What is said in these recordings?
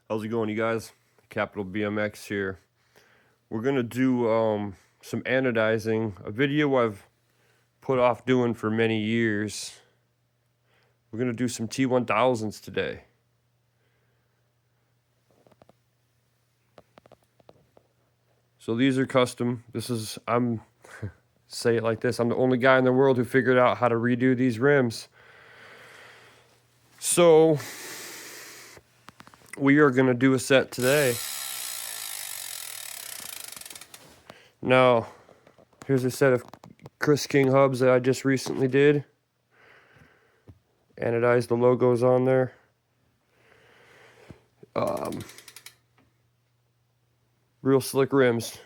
How's it going, you guys? Capital BMX here. We're gonna do some anodizing, a video I've put off doing for many years. We're gonna do some T1000s today. So these are custom. I'm say it like this, I'm the only guy in the world who figured out how to redo these rims. So we are gonna do a set today. Now, here's a set of Chris King hubs that I just recently did. Anodized the logos on there. Real slick rims.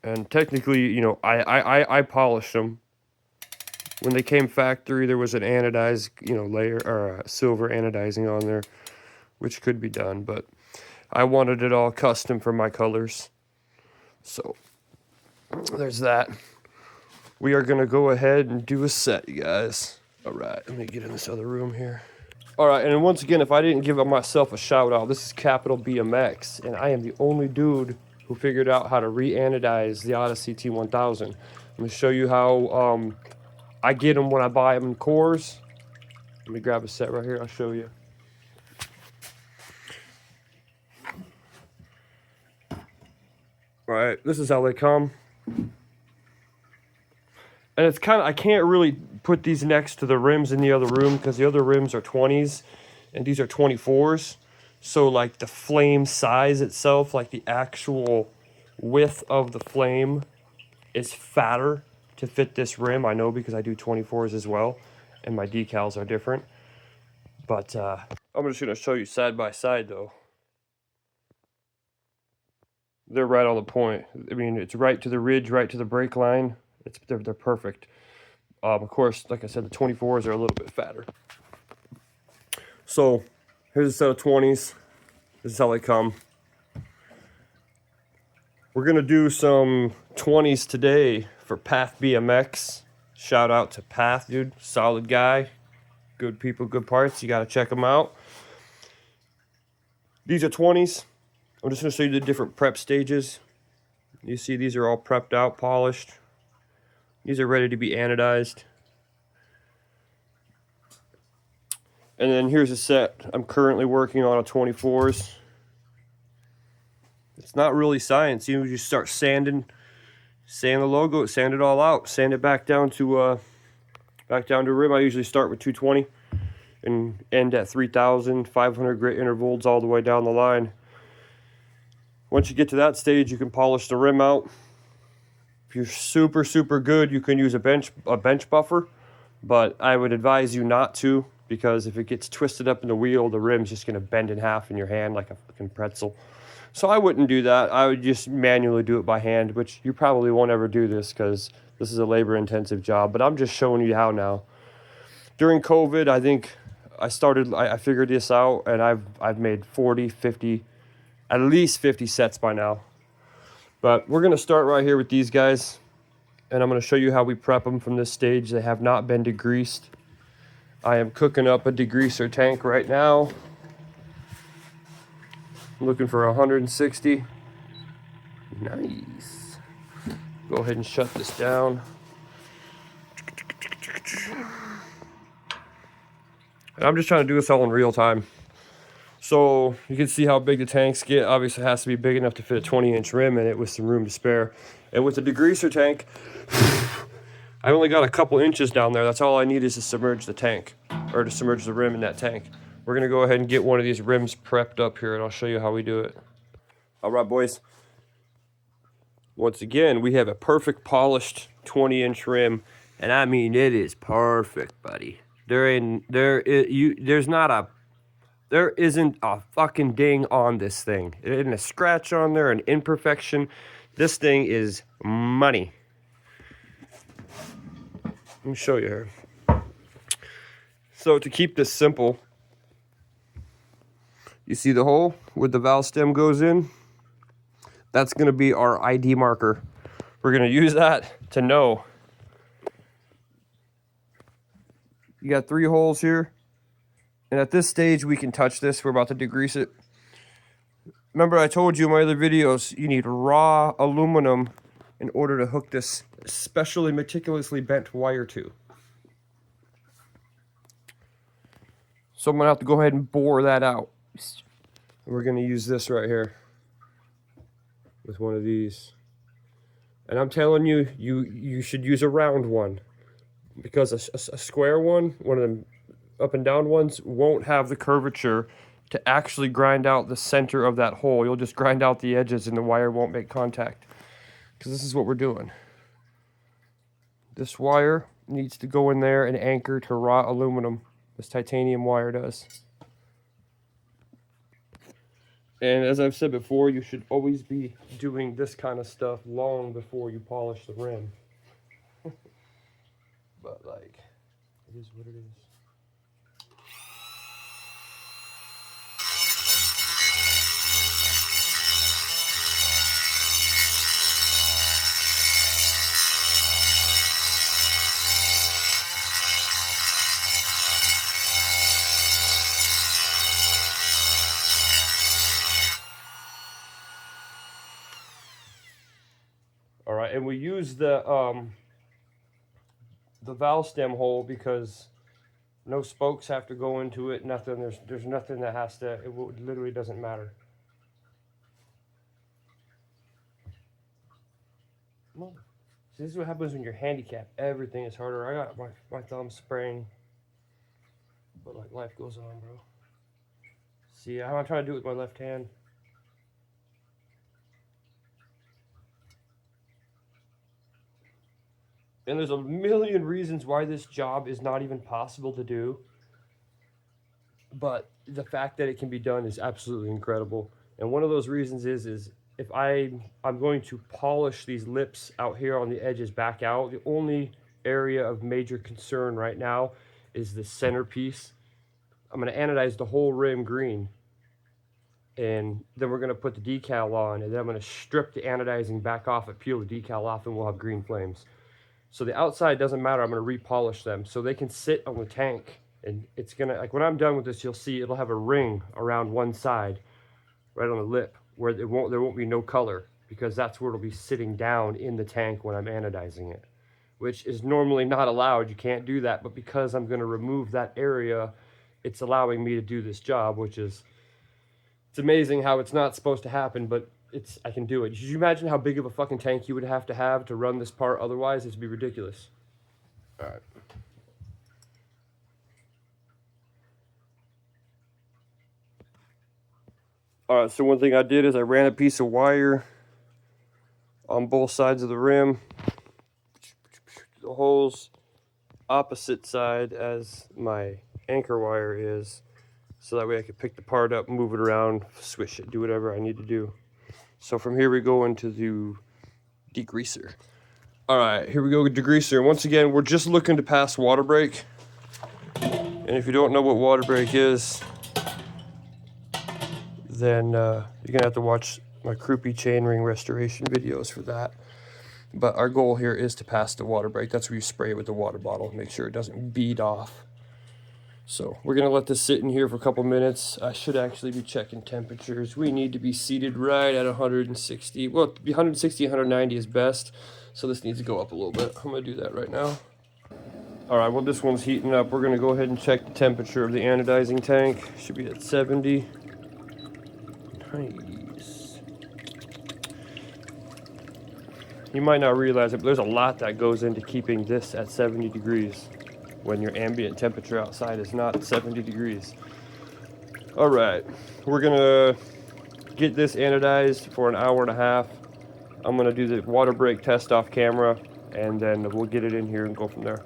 And technically, you know, I polished them. When they came factory, there was an anodized, you know, layer or a silver anodizing on there, which could be done, but I wanted it all custom for my colors. So there's that. We are gonna go ahead and do a set, you guys. All right, let me get in this other room here. All right, and once again, if I didn't give myself a shout out, this is Capital BMX, and I am the only dude who figured out how to re-anodize the Odyssey t1000. Let me show you how I get them when I buy them in cores. Let me grab a set right here, I'll show you. All right, this is how they come. And it's kind of, I can't really put these next to the rims in the other room because the other rims are 20s and these are 24s. So like the flame size itself, like the actual width of the flame is fatter to fit this rim. I know because I do 24s as well and my decals are different. But I'm just gonna show you side by side though. They're right on the point. I mean, it's right to the ridge, right to the brake line. They're perfect. Of course, like I said, the 24s are a little bit fatter. So here's a set of 20s. This is how they come. We're gonna do some 20s today for Path BMX. Shout out to Path, dude. Solid guy. Good people, good parts. You gotta check them out. These are 20s. I'm just gonna show you the different prep stages. You see these are all prepped out, polished. These are ready to be anodized. And then here's a set I'm currently working on 24s. It's not really science. You just start sand the logo, sand it all out, sand it back down to rim. I usually start with 220 and end at 3,000, 500 grit intervals all the way down the line. Once you get to that stage, you can polish the rim out. If you're super, super good, you can use a bench buffer, but I would advise you not to because if it gets twisted up in the wheel, the rim's just gonna bend in half in your hand like a fucking pretzel. So I wouldn't do that. I would just manually do it by hand, which you probably won't ever do this because this is a labor-intensive job, but I'm just showing you how now. During COVID, I think I figured this out and I've made 40, 50, at least 50 sets by now. But we're gonna start right here with these guys and I'm gonna show you how we prep them from this stage. They have not been degreased. I am cooking up a degreaser tank right now. I'm looking for 160. Nice. Go ahead and shut this down. And I'm just trying to do this all in real time. So you can see how big the tanks get. Obviously it has to be big enough to fit a 20-inch rim in it with some room to spare. And with the degreaser tank, I only got a couple inches down there. That's all I need is to submerge the tank, or to submerge the rim in that tank. We're gonna go ahead and get one of these rims prepped up here and I'll show you how we do it. All right, boys. Once again, we have a perfect polished 20-inch rim, and I mean it is perfect, buddy. There isn't a fucking ding on this thing. There isn't a scratch on there, an imperfection. This thing is money. Let me show you here. So to keep this simple, you see the hole where the valve stem goes in? That's gonna be our ID marker. We're gonna use that to know. You got 3 holes here. And at this stage, we can touch this. We're about to degrease it. Remember, I told you in my other videos, you need raw aluminum in order to hook this specially meticulously bent wire to. So I'm going to have to go ahead and bore that out. We're going to use this right here with one of these. And I'm telling you, you should use a round one, because a square one of them up and down ones, won't have the curvature to actually grind out the center of that hole. You'll just grind out the edges and the wire won't make contact. Because this is what we're doing. This wire needs to go in there and anchor to raw aluminum. This titanium wire does. And as I've said before, you should always be doing this kind of stuff long before you polish the rim. But like, it is what it is. All right, and we use the valve stem hole because no spokes have to go into it. Nothing. There's nothing that has to. It literally doesn't matter. Come on. See, this is what happens when you're handicapped. Everything is harder. I got my thumb spraying, but like life goes on, bro. See, I'm trying to do it with my left hand. And there's a million reasons why this job is not even possible to do. But the fact that it can be done is absolutely incredible. And one of those reasons is if I'm going to polish these lips out here on the edges back out, the only area of major concern right now is the centerpiece. I'm going to anodize the whole rim green. And then we're going to put the decal on. And then I'm going to strip the anodizing back off and peel the decal off, and we'll have green flames. So the outside doesn't matter. I'm going to repolish them so they can sit on the tank. And it's going to, like when I'm done with this, you'll see it'll have a ring around one side, right on the lip, where there won't be no color, because that's where it'll be sitting down in the tank when I'm anodizing it, which is normally not allowed. You can't do that. But because I'm going to remove that area, it's allowing me to do this job, which is, it's amazing how it's not supposed to happen, but I can do it. Could you imagine how big of a fucking tank you would have to run this part? Otherwise, it'd be ridiculous. All right. All right, so one thing I did is I ran a piece of wire on both sides of the rim, the holes opposite side as my anchor wire is, so that way I could pick the part up, move it around, swish it, do whatever I need to do. So from here we go into the degreaser. All right, here we go with degreaser. Once again, we're just looking to pass water break. And if you don't know what water break is, then you're gonna have to watch my croupy chainring restoration videos for that. But our goal here is to pass the water break. That's where you spray it with the water bottle, make sure it doesn't bead off. So we're gonna let this sit in here for a couple minutes. I should actually be checking temperatures. We need to be seated right at 160. Well, 160, 190 is best. So this needs to go up a little bit. I'm gonna do that right now. All right, well this one's heating up. We're gonna go ahead and check the temperature of the anodizing tank. Should be at 70. Nice. You might not realize it, but there's a lot that goes into keeping this at 70 degrees. When your ambient temperature outside is not 70 degrees. All right, we're gonna get this anodized for an hour and a half. I'm gonna do the water break test off camera, and then we'll get it in here and go from there.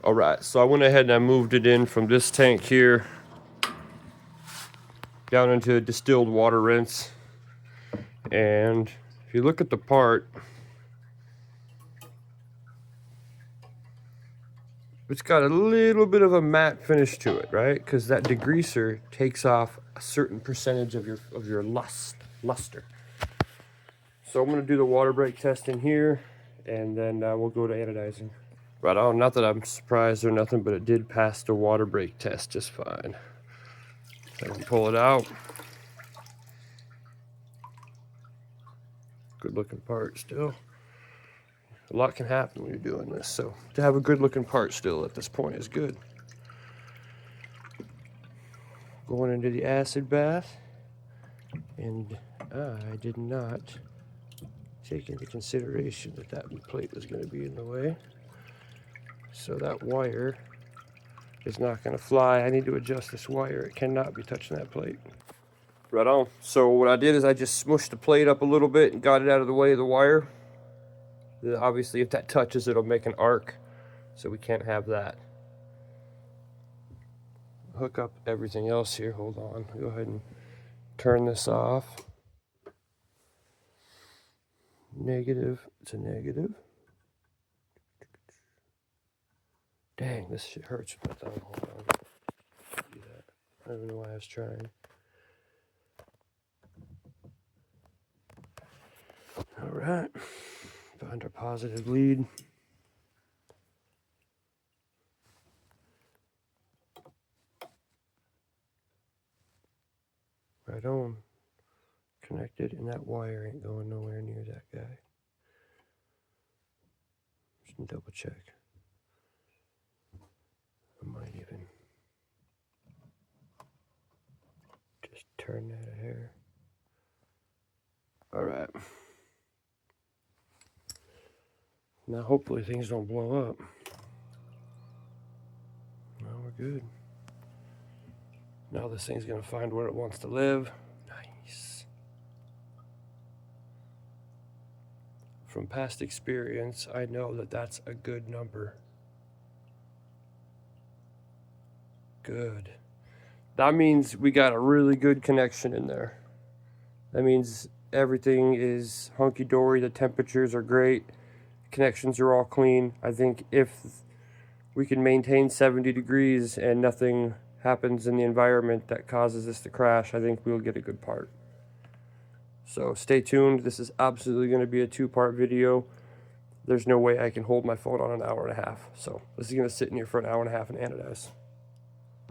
All right, so I went ahead and I moved it in from this tank here down into a distilled water rinse. And if you look at the part, it's got a little bit of a matte finish to it, right? Because that degreaser takes off a certain percentage of your luster. So I'm gonna do the water break test in here, and then we'll go to anodizing. Right on. Not that I'm surprised or nothing, but it did pass the water break test just fine. So I can pull it out. Good looking part still. A lot can happen when you're doing this, so to have a good looking part still at this point is good. Going into the acid bath, and I did not take into consideration that that plate was going to be in the way. So that wire is not going to fly. I need to adjust this wire. It cannot be touching that plate. Right on. So what I did is I just smushed the plate up a little bit and got it out of the way of the wire. Obviously, if that touches, it'll make an arc, so we can't have that. Hook up everything else here. Hold on. Go ahead and turn this off. Negative. It's a negative. Dang, this shit hurts my thumb. Hold on. Do that. I don't even know why I was trying. All right. Find our positive lead. Right on. Connected, and that wire ain't going nowhere near that guy. Just double check. I might even just turn that a hair. All right. Now hopefully things don't blow up. No, we're good. Now this thing's gonna find where it wants to live. Nice. From past experience, I know that that's a good number. Good. That means we got a really good connection in there. That means everything is hunky-dory, the temperatures are great, connections are all clean. I think if we can maintain 70 degrees and nothing happens in the environment that causes this to crash, I think we'll get a good part. So stay tuned. This is absolutely going to be a 2-part video. There's no way I can hold my phone on an hour and a half. So this is going to sit in here for an hour and a half and anodize.